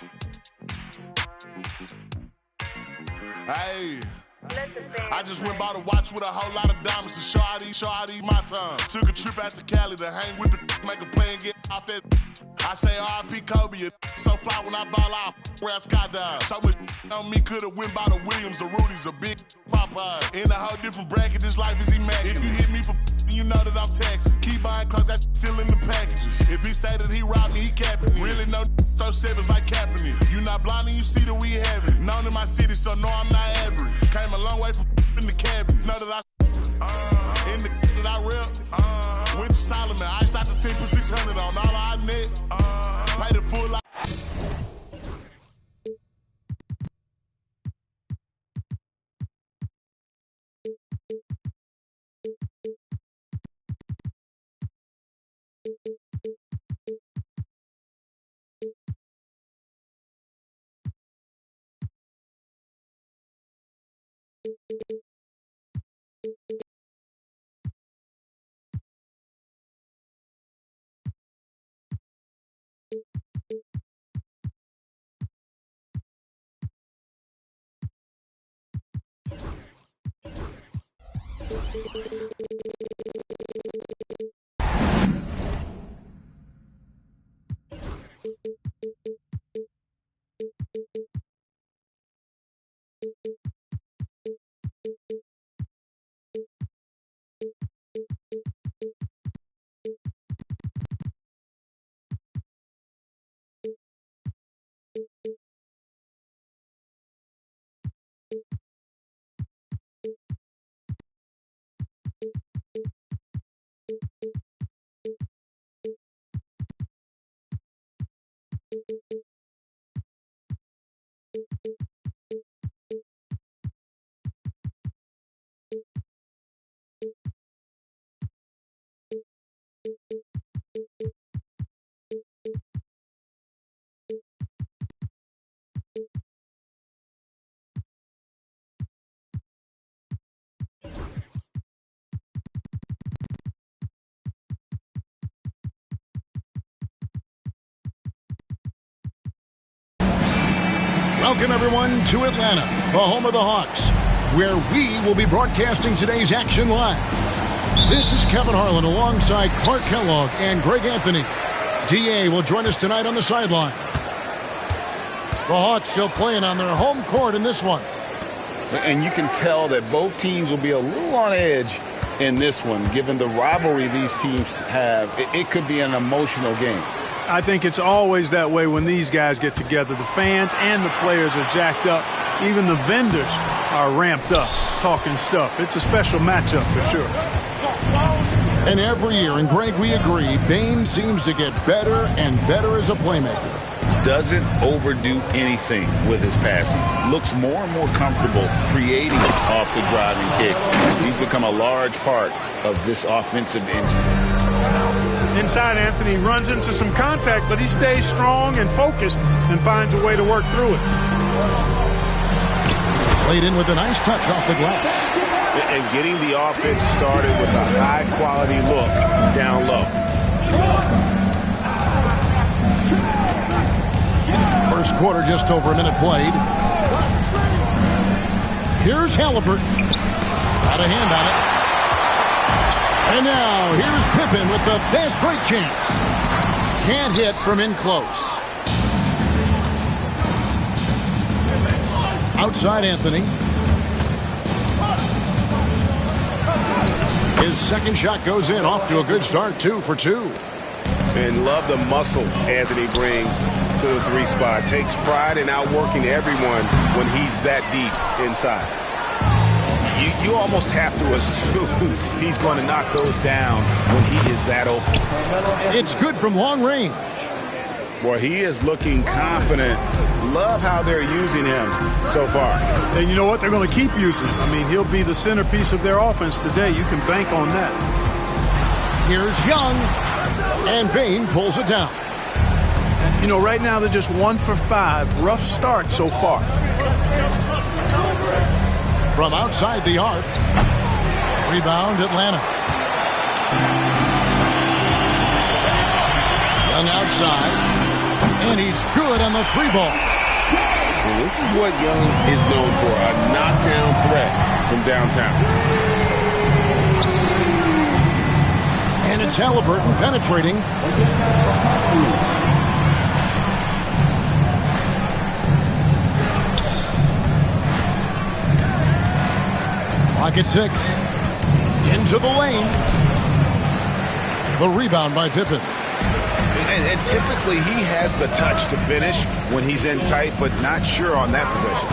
Hey, I just went by the watch with a whole lot of diamonds to show out these my time. Took a trip out to Cali to hang with the make a play and get off that. I say R.I.P. Kobe, so fly when I ball out where I skydive. So much on me could've went by the Williams, the Rudies, a big Popeye. In a whole different bracket, this life is immaculate. If you hit me for you know that I'm taxing. Keep buying clothes that's still in the packages. If he say that he robbed me, he capping me. Really no throw sevens like Kaepernick. You not blind and you see that we have it. Known in my city, so no, I'm not average. Came a long way from in the cabin. Know that I in the that I rep. Went to Solomon, I iced out the 10 for 600 on all I net. Paid the full life. Welcome, everyone, to Atlanta, the home of the Hawks, where we will be broadcasting today's action live. This is Kevin Harlan alongside Clark Kellogg and Greg Anthony. D.A. will join us tonight on the sideline. The Hawks still playing on their home court in this one. And you can tell that both teams will be a little on edge in this one, given the rivalry these teams have. It could be an emotional game. I think it's always that way when these guys get together. The fans and the players are jacked up. Even the vendors are ramped up, talking stuff. It's a special matchup for sure. And every year, and Greg, we agree, Bane seems to get better and better as a playmaker. Doesn't overdo anything with his passing. Looks more and more comfortable creating off the driving kick. He's become a large part of this offensive engine. Inside, Anthony runs into some contact, but he stays strong and focused and finds a way to work through it. Played in with a nice touch off the glass. And getting the offense started with a high-quality look down low. First quarter, just over a minute played. Here's Halliburton. Got a hand on it. And now, here's Pippen with the fast break chance. Can't hit from in close. Outside Anthony. His second shot goes in, off to a good start, 2 for 2. And love the muscle Anthony brings to the three spot. Takes pride in outworking everyone when he's that deep inside. You almost have to assume he's going to knock those down when he is that open. It's good from long range. Boy, he is looking confident. Love how they're using him so far. And you know what? They're going to keep using him. I mean, he'll be the centerpiece of their offense today. You can bank on that. Here's Young. And Bane pulls it down. You know, right now they're just 1 for 5. Rough start so far. From outside the arc. Rebound, Atlanta. Young outside. And he's good on the 3-ball. And this is what Young is known for, a knockdown threat from downtown. And it's Halliburton penetrating. Clock at 6. Into the lane. The rebound by Pippen. And typically he has the touch to finish when he's in tight, but not sure on that possession.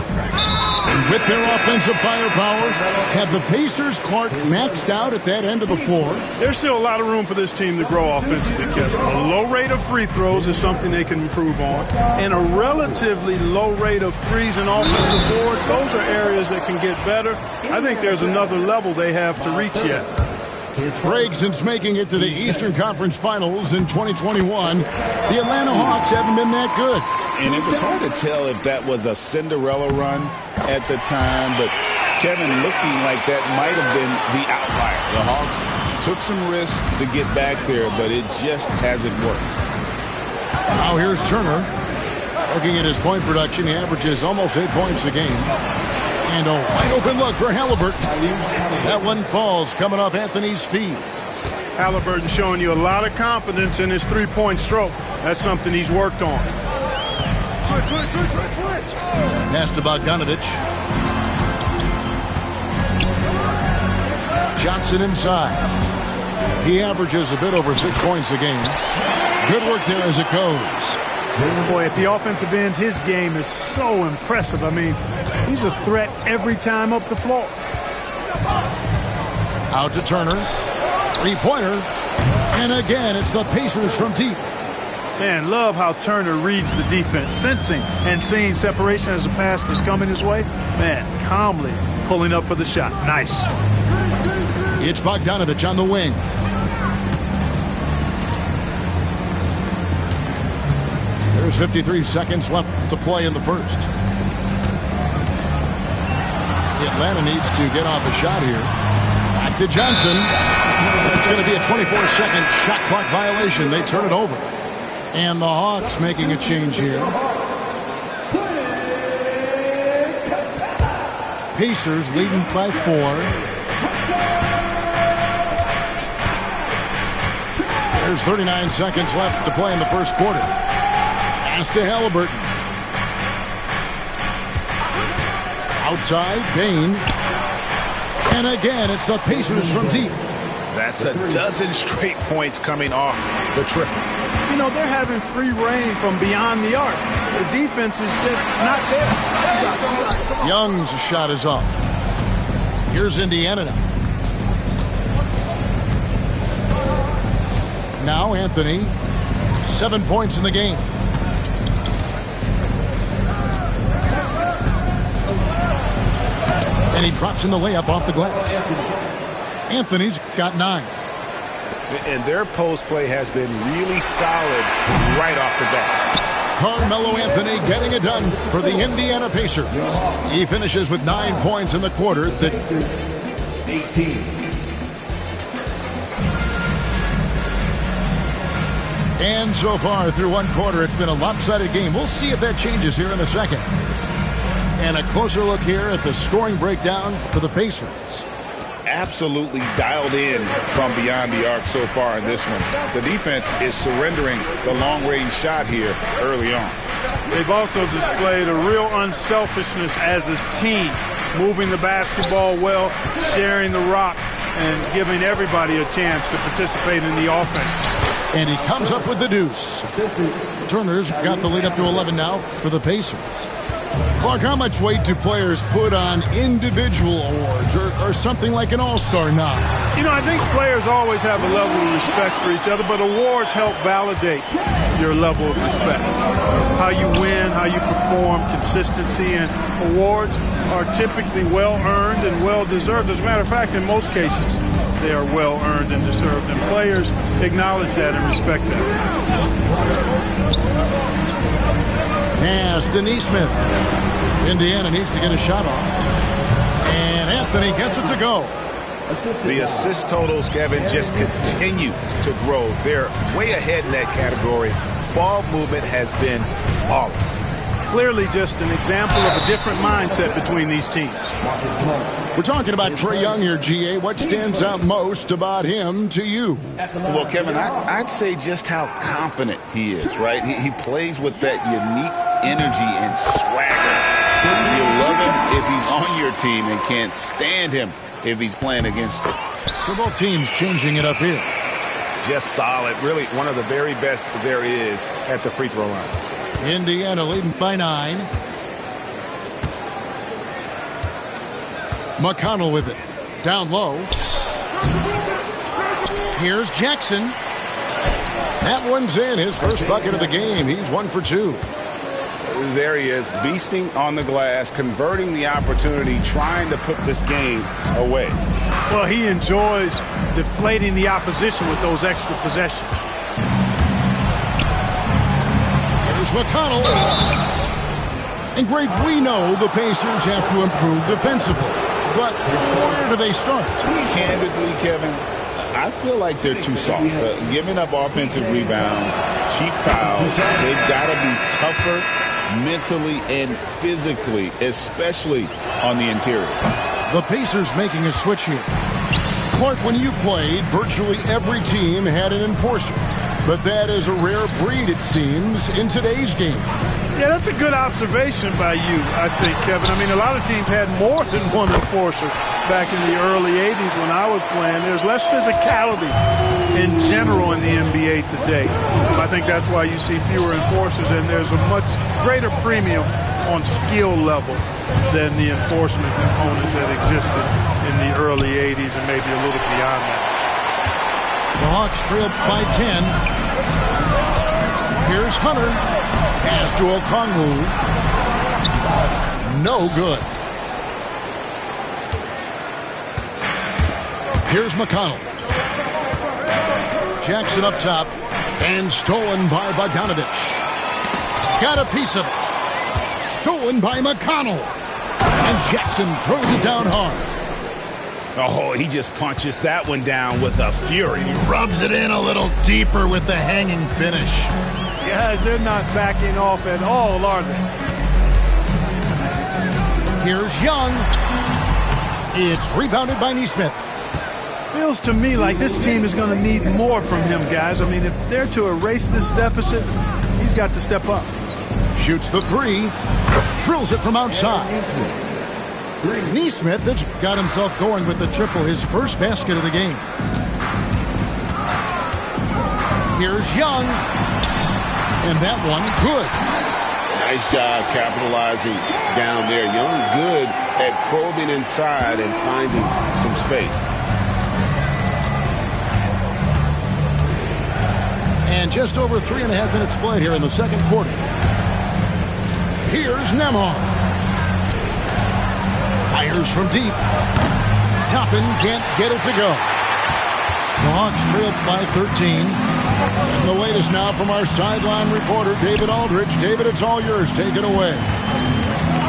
With their offensive firepower, have the Pacers, Clark, maxed out at that end of the floor? There's still a lot of room for this team to grow offensively, Kevin. A low rate of free throws is something they can improve on. And a relatively low rate of threes and offensive boards, those are areas that can get better. I think there's another level they have to reach yet. Greg, since making it to the Eastern Conference Finals in 2021, the Atlanta Hawks haven't been that good. And it was hard to tell if that was a Cinderella run at the time, but Kevin, looking like that might have been the outlier. The Hawks took some risks to get back there, but it just hasn't worked. Now here's Turner. Looking at his point production, he averages almost 8 points a game. And a wide open look for Halliburton. That one falls coming off Anthony's feet. Halliburton showing you a lot of confidence in his three-point stroke. That's something he's worked on. Pass to Bogdanovich. Johnson inside. He averages a bit over 6 points a game. Good work there as it goes. Boy, at the offensive end, his game is so impressive. I mean, he's a threat every time up the floor. Out to Turner. Three-pointer. And again, it's the Pacers from deep. Man, love how Turner reads the defense, sensing and seeing separation as the pass is coming his way. Man, calmly pulling up for the shot. Nice. It's Bogdanovich on the wing. There's 53 seconds left to play in the first. Atlanta needs to get off a shot here. Back to Johnson. It's going to be a 24-second shot clock violation. They turn it over. And the Hawks making a change here. Pacers leading by 4. There's 39 seconds left to play in the first quarter. Pass to Halliburton. Outside, Bain. And again, it's the Pacers from deep. That's a dozen straight points coming off the triple. You know, they're having free reign from beyond the arc. The defense is just not there. Young's shot is off. Here's Indiana now. Now Anthony, 7 points in the game. And he drops in the layup off the glass. Anthony's got 9. And their post play has been really solid right off the bat. Carmelo Anthony getting it done for the Indiana Pacers. He finishes with 9 points in the quarter. 18. And so far through one quarter, it's been a lopsided game. We'll see if that changes here in the second. And a closer look here at the scoring breakdown for the Pacers. Absolutely dialed in from beyond the arc so far in this one. The defense is surrendering the long-range shot here early on. They've also displayed a real unselfishness as a team, moving the basketball well, sharing the rock, and giving everybody a chance to participate in the offense. And he comes up with the deuce. Turner's got the lead up to 11 now for the Pacers. Clark, how much weight do players put on individual awards or something like an all-star nod? You know, I think players always have a level of respect for each other, but awards help validate your level of respect. How you win, how you perform, consistency, and awards are typically well-earned and well-deserved. As a matter of fact, in most cases, they are well-earned and deserved, and players acknowledge that and respect that. Pass to Nesmith. Indiana needs to get a shot off. And Anthony gets it to go. The assist totals, Kevin, just continue to grow. They're way ahead in that category ball movement has been flawless. Clearly just an example of a different mindset between these teams. We're talking about Trae Young here, GA. What stands out most about him to you? Well, Kevin, I'd say just how confident he is, right? He plays with that unique energy and swagger. You love him if he's on your team and can't stand him if he's playing against you. So both teams changing it up here. Just solid. Really one of the very best there is at the free throw line. Indiana leading by 9. McConnell with it. Down low. Here's Jackson. That one's in. His first bucket of the game. He's 1 for 2. There he is, beasting on the glass, converting the opportunity, trying to put this game away. Well, he enjoys deflating the opposition with those extra possessions. Here's McConnell. And Greg, we know the Pacers have to improve defensively. But where do they start? Candidly, Kevin, I feel like they're too soft. Giving up offensive rebounds, cheap fouls. They've got to be tougher mentally and physically, especially on the interior. The Pacers making a switch here. Clark, when you played, virtually every team had an enforcer. But that is a rare breed, it seems, in today's game. Yeah, that's a good observation by you, I think, Kevin. I mean, a lot of teams had more than one enforcer back in the early 80s when I was playing. There's less physicality in general in the NBA today. I think that's why you see fewer enforcers, and there's a much greater premium on skill level than the enforcement component that existed in the early 80s and maybe a little beyond that. The Hawks trail by 10. Here's Hunter. Pass to Okongwu. No good. Here's McConnell. Jackson up top. And stolen by Bogdanovich. Got a piece of it. Stolen by McConnell. And Jackson throws it down hard. Oh, he just punches that one down with a fury. He rubs it in a little deeper with the hanging finish. Guys, they're not backing off at all, are they? Here's Young. It's rebounded by Nesmith. Feels to me like this team is going to need more from him, guys. I mean, if they're to erase this deficit, he's got to step up. Shoots the 3. Drills it from outside. Nesmith has got himself going with the triple, his first basket of the game. Here's Young. And that one, good. Nice job capitalizing down there. Young good at probing inside and finding some space. And just over 3.5 minutes played here in the second quarter. Here's Nembhard. Fires from deep. Toppin can't get it to go. The Hawks trail by 13. And the latest now from our sideline reporter, David Aldridge. David, it's all yours. Take it away.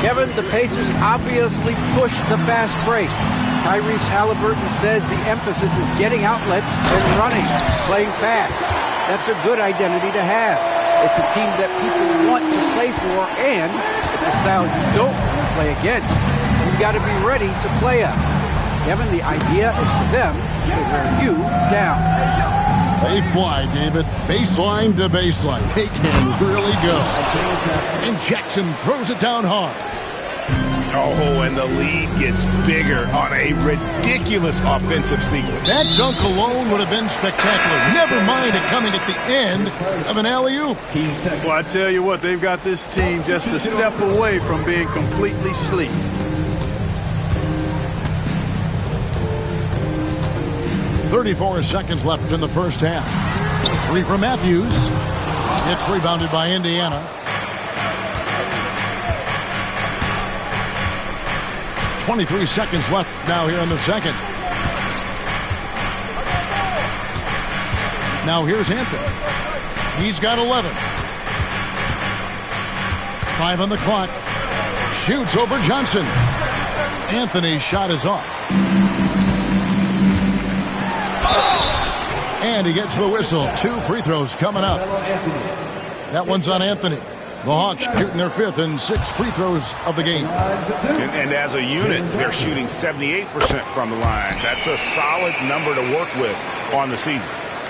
Kevin, the Pacers obviously pushed the fast break. Tyrese Halliburton says the emphasis is getting outlets and running, playing fast. That's a good identity to have. It's a team that people want to play for, and it's a style you don't play against. You've got to be ready to play us. Kevin, the idea is for them to wear you down. They fly, David. Baseline to baseline. They can really go. And Jackson throws it down hard. Oh, and the lead gets bigger on a ridiculous offensive sequence. That dunk alone would have been spectacular. Never mind it coming at the end of an alley-oop. Well, I tell you what, they've got this team just a step away from being completely asleep. .34 seconds left in the first half. 3 from Matthews. It's rebounded by Indiana. 23 seconds left now here in the second. Now here's Anthony. He's got 11. 5 on the clock. Shoots over Johnson. Anthony's shot is off. And he gets the whistle. 2 free throws coming up. That one's on Anthony. The Hawks shooting their 5th and 6th free throws of the game. And as a unit, they're shooting 78% from the line. That's a solid number to work with on the season.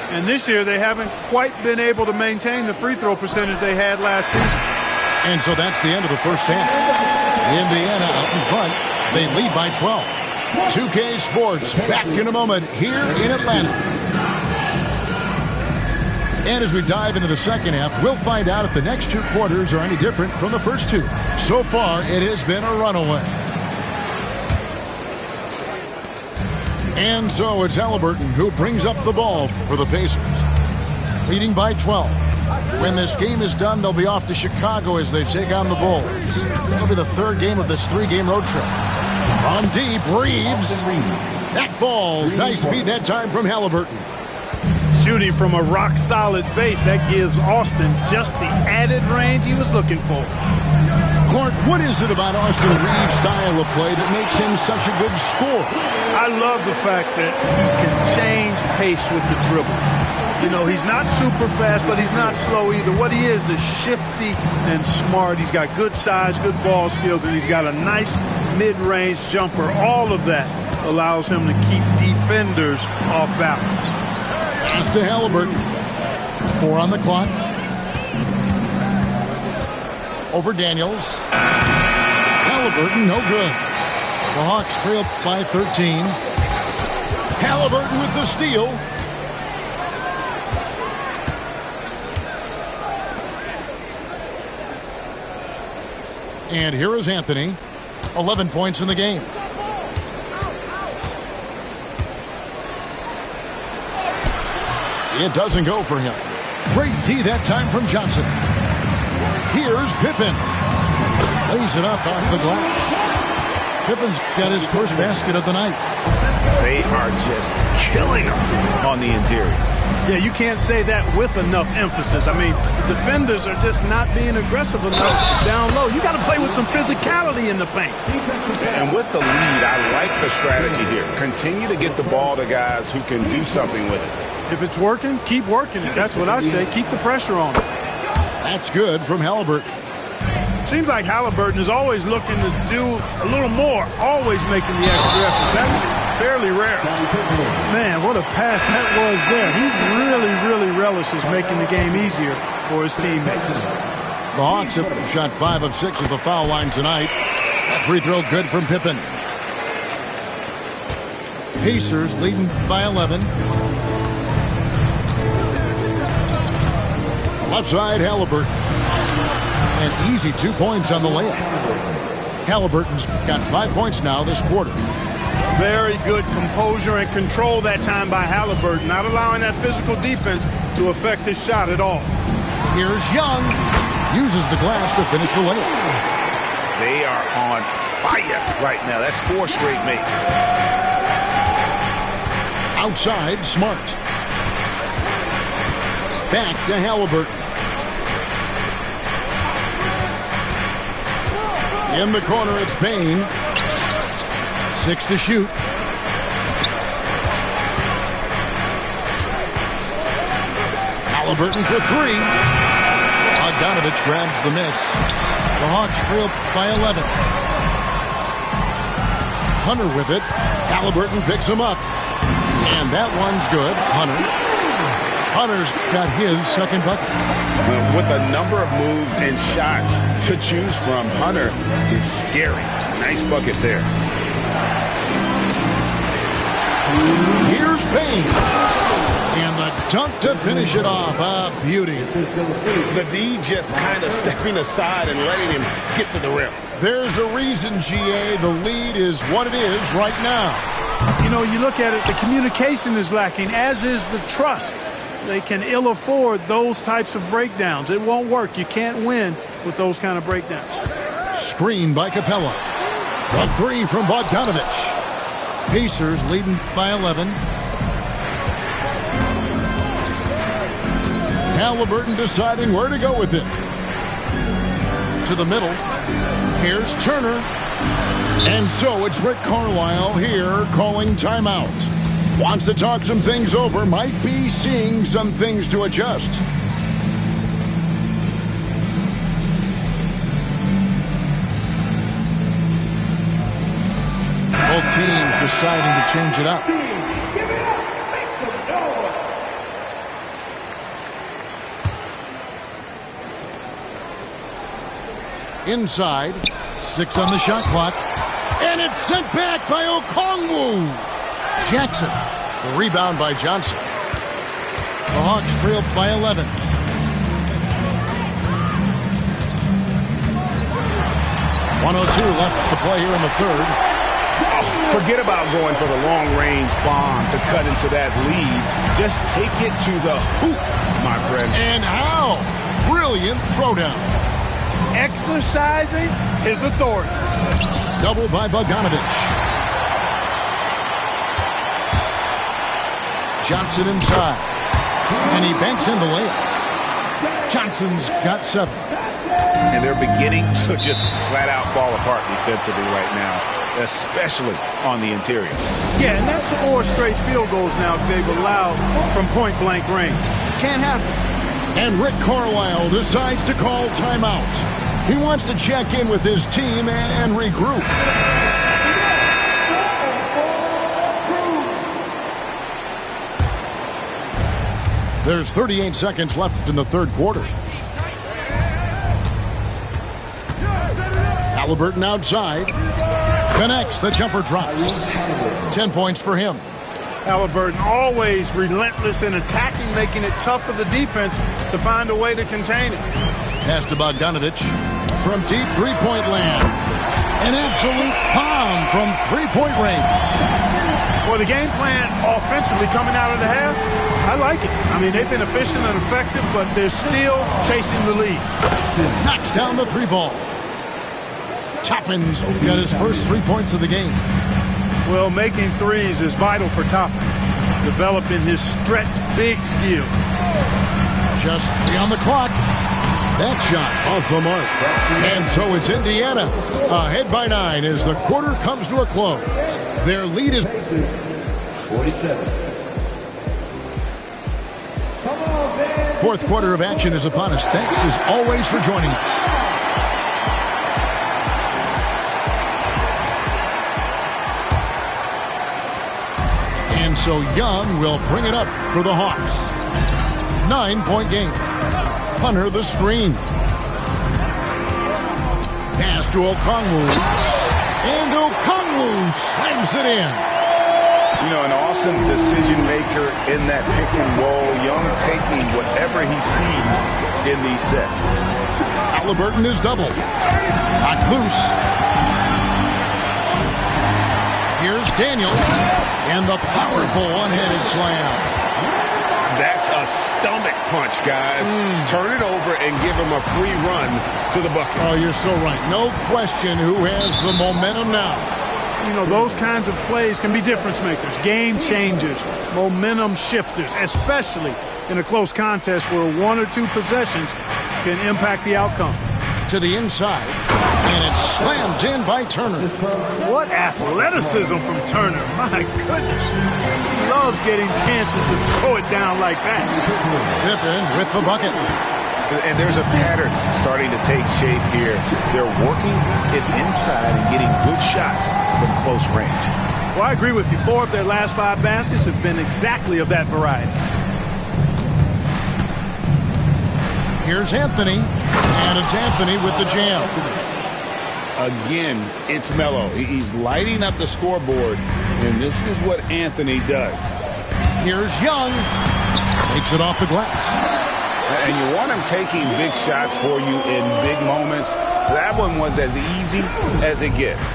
And this year, they haven't quite been able to maintain the free throw percentage they had last season. And so that's the end of the first half. Indiana out in front. They lead by 12. 2K Sports back in a moment here in Atlanta. And as we dive into the second half, we'll find out if the next 2 quarters are any different from the first 2. So far, it has been a runaway. And so it's Halliburton who brings up the ball for the Pacers. Leading by 12. When this game is done, they'll be off to Chicago as they take on the Bulls. That'll be the 3rd game of this 3-game road trip. From deep, Reeves. That falls. Nice feed that time from Halliburton. Shooting from a rock-solid base, that gives Austin just the added range he was looking for. Clark, what is it about Austin Reeves' style of play that makes him such a good scorer? I love the fact that he can change pace with the dribble. You know, he's not super fast, but he's not slow either. What he is shifty and smart. He's got good size, good ball skills, and he's got a nice mid-range jumper. All of that allows him to keep defenders off balance. Pass to Halliburton. 4 on the clock. Over Daniels. Halliburton, no good. The Hawks trail by 13. Halliburton with the steal. And here is Anthony. 11 points in the game. It doesn't go for him. Great D that time from Johnson. Here's Pippen. Lays it up off the glass. Pippen's got his first basket of the night. They are just killing him on the interior. Yeah, you can't say that with enough emphasis. I mean, the defenders are just not being aggressive enough down low. You got to play with some physicality in the paint. And with the lead, I like the strategy here. Continue to get the ball to guys who can do something with it. If it's working, keep working it. That's what I say. Keep the pressure on it. That's good from Halliburton. Seems like Halliburton is always looking to do a little more, always making the extra effort. That's fairly rare. Man, what a pass that was there. He really relishes making the game easier for his teammates. The Hawks have shot 5 of 6 at the foul line tonight. That free throw good from Pippen. Pacers leading by 11. Left side, Halliburton. An easy 2 points on the layup. Halliburton's got 5 points now this quarter. Very good composure and control that time by Halliburton, not allowing that physical defense to affect his shot at all. Here's Young. Uses the glass to finish the layup. They are on fire right now. That's 4 straight makes. Outside, Smart. Back to Halliburton. In the corner, it's Payne. 6 to shoot. Halliburton for 3. Bogdanovich grabs the miss. The Hawks trail by 11. Hunter with it. Halliburton picks him up. And that one's good. Hunter's got his second bucket. With a number of moves and shots to choose from, Hunter is scary. Nice bucket there. Here's Payne. And the dunk to finish it off. A beauty. The D just kind of stepping aside and letting him get to the rim. There's a reason, GA. The lead is what it is right now. You know, you look at it, the communication is lacking, as is the trust. They can ill afford those types of breakdowns. It won't work. You can't win with those kind of breakdowns. Screen by Capella. The 3 from Bogdanovich. Pacers leading by 11. Halliburton deciding where to go with it. To the middle. Here's Turner. And so it's Rick Carlisle here calling timeout. Wants to talk some things over. Might be seeing some things to adjust. teams deciding to change it up. Inside, 6 on the shot clock, and it's sent back by Okongwu. Jackson, the rebound by Johnson. The Hawks trail by 11. .102 left to play here in the third. Forget about going for the long-range bomb to cut into that lead. Just take it to the hoop, my friend. And how? Brilliant throwdown. Exercising his authority. Double by Bogdanovich. Johnson inside. And he banks in the layup. Johnson's got 7. And they're beginning to just flat-out fall apart defensively right now, especially on the interior. Yeah, and that's 4 straight field goals now they've allowed from point-blank range. Can't happen. And Rick Carlisle decides to call timeout. He wants to check in with his team and regroup. There's 38 seconds left in the third quarter. Halliburton outside. Connects. The jumper drops. 10 points for him. Halliburton always relentless in attacking, making it tough for the defense to find a way to contain it. Pass to Bogdanovich from deep three-point land. An absolute bomb from three-point range. Well, the game plan offensively coming out of the half, I like it. I mean, they've been efficient and effective, but they're still chasing the lead. Knocks down the 3 ball. Toppins got his first 3 points of the game. Well, making threes is vital for Toppin, developing his stretch big skill. Just 3 on the clock. That shot off the mark. And so it's Indiana ahead by 9 as the quarter comes to a close. Their lead is 47. Fourth quarter of action is upon us. Thanks as always for joining us. And so Young will bring it up for the Hawks. 9-point game. Hunter the screen. Pass to Okongwu. And Okongwu slams it in. You know, an awesome decision maker in that pick and roll. Young taking whatever he sees in these sets. Halliburton is doubled. Knocked loose. Here's Daniels. And the powerful one-handed slam. That's a stomach punch, guys. Turn it over and give him a free run to the bucket. Oh, you're so right. No question who has the momentum now. You know, those kinds of plays can be difference makers, game changers, momentum shifters, especially in a close contest where 1 or 2 possessions can impact the outcome. To the inside, and it's slammed in by Turner. What athleticism from Turner. My goodness. He loves getting chances to throw it down like that. Pippen with the bucket. And there's a pattern starting to take shape here. They're working it inside and getting good shots from close range. Well, I agree with you. 4 of their last 5 baskets have been exactly of that variety. Here's Anthony, and it's Anthony with the jam. Again, it's Melo. He's lighting up the scoreboard, and this is what Anthony does. Here's Young. Takes it off the glass. And you want him taking big shots for you in big moments. That one was as easy as it gets.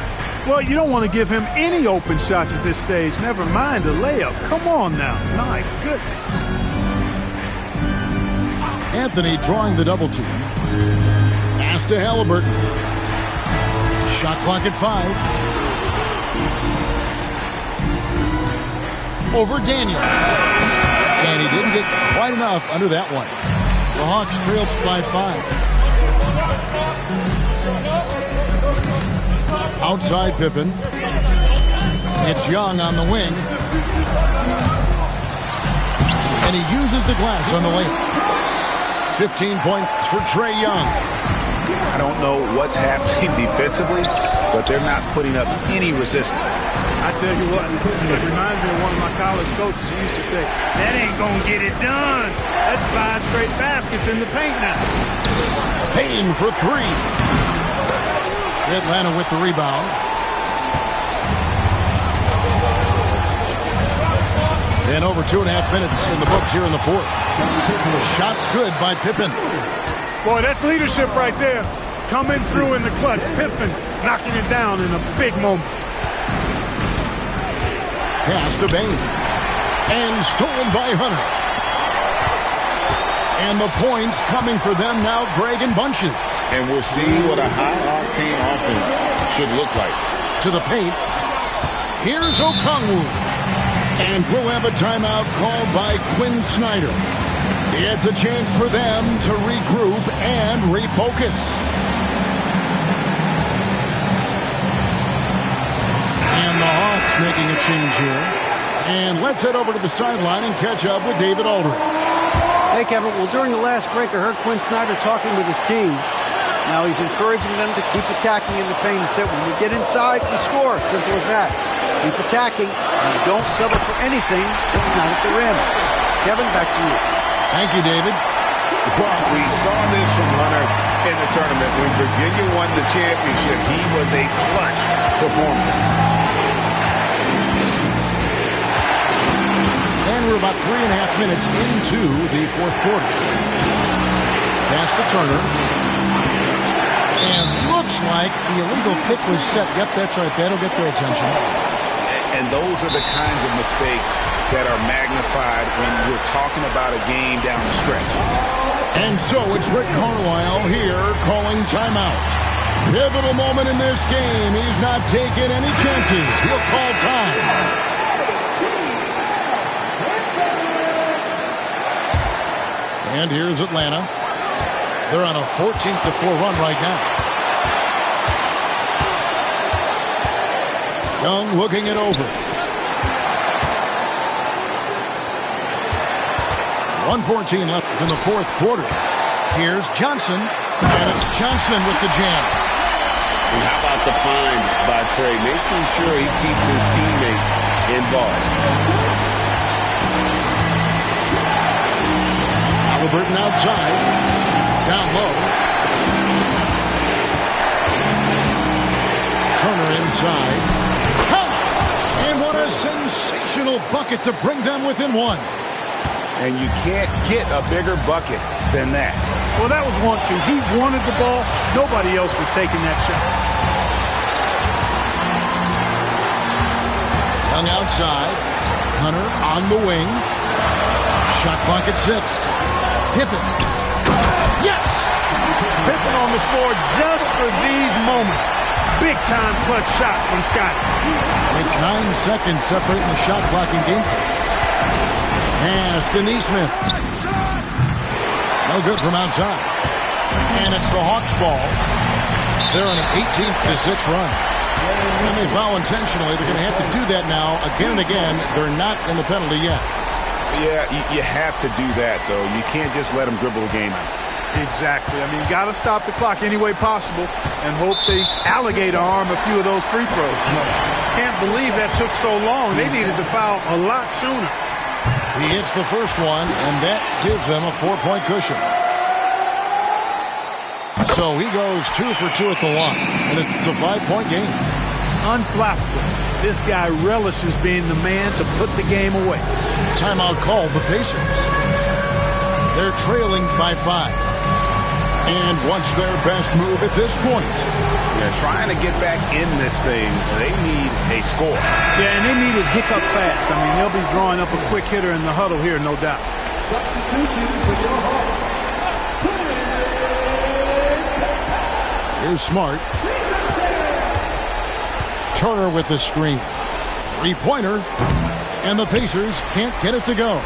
Well, you don't want to give him any open shots at this stage. Never mind a layup. Come on now. My goodness. Anthony drawing the double team. Pass to Halliburton. Shot clock at 5. Over Daniels. And he didn't get quite enough under that one. The Hawks trailed by 5. Outside Pippen. It's Young on the wing. And he uses the glass on the layup. 15 points for Trae Young. I don't know what's happening defensively, but they're not putting up any resistance. I tell you what, it reminds me of one of my college coaches who used to say, that ain't going to get it done. That's 5 straight baskets in the paint now. Payne for 3. Atlanta with the rebound. And over 2.5 minutes in the books here in the fourth. Shots good by Pippen. Boy, that's leadership right there. Coming through in the clutch. Pippen knocking it down in a big moment. Pass to Bane. And stolen by Hunter. And the points coming for them now, Greg and Bunches. And we're seeing what a high-octane offense should look like. To the paint. Here's Okongwu. And we'll have a timeout called by Quinn Snyder. It's a chance for them to regroup and refocus. And the Hawks making a change here. And let's head over to the sideline and catch up with David Aldridge. Hey, Kevin. Well, during the last break, I heard Quinn Snyder talking with his team. Now he's encouraging them to keep attacking in the paint. He said, when you get inside, you score. Simple as that. Keep attacking, and don't settle for anything that's not at the rim. Kevin, back to you. Thank you, David. Well, we saw this from Hunter in the tournament. When Virginia won the championship, he was a clutch performer. And we're about 3.5 minutes into the fourth quarter. Pass to Turner. And looks like the illegal pick was set. Yep, that's right. That'll get their attention. And those are the kinds of mistakes that are magnified when we're talking about a game down the stretch. And so it's Rick Carlisle here calling timeout. Pivotal moment in this game. He's not taking any chances. He'll call time. And here's Atlanta. They're on a 14-4 run right now. Young looking it over. 1:14 left in the fourth quarter. Here's Johnson, and it's Johnson with the jam. And how about the find by Trey, making sure he keeps his teammates involved. Halliburton outside, down low. Turner inside. And what a sensational bucket to bring them within one. And you can't get a bigger bucket than that. Well, that was 1-2. He wanted the ball. Nobody else was taking that shot. Young outside. Hunter on the wing. Shot clock at 6. Pippen. Yes! Pippen on the floor just for these moments. Big-time clutch shot from Scott. It's 9 seconds separating the shot clock and game. Pass to Neesmith. No good from outside. And it's the Hawks ball. They're on an 18-6 run. And they foul intentionally. They're going to have to do that now again and again. They're not in the penalty yet. Yeah, you have to do that, though. You can't just let them dribble the game out. Exactly. I mean, you got to stop the clock any way possible and hope they alligator arm a few of those free throws. Can't believe that took so long. They needed to foul a lot sooner. He hits the first one, and that gives them a 4-point cushion. So he goes 2 for 2 at the line, and it's a 5-point game. Unflappable. This guy relishes being the man to put the game away. Timeout called the Pacers. They're trailing by 5. And what's their best move at this point? They're trying to get back in this thing. They need a score. Yeah, and they need it hiccup fast. I mean, they'll be drawing up a quick hitter in the huddle here, no doubt. Here's Smart. Turner with the screen. 3-pointer. And the Pacers can't get it to go.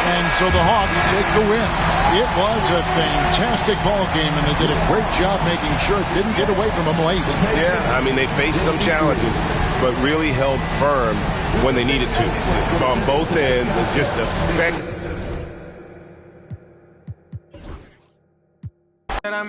And so the Hawks take the win. It was a fantastic ball game, and they did a great job making sure it didn't get away from them late. Yeah, I mean, they faced some challenges, but really held firm when they needed to. On both ends, it's just effective. that I'm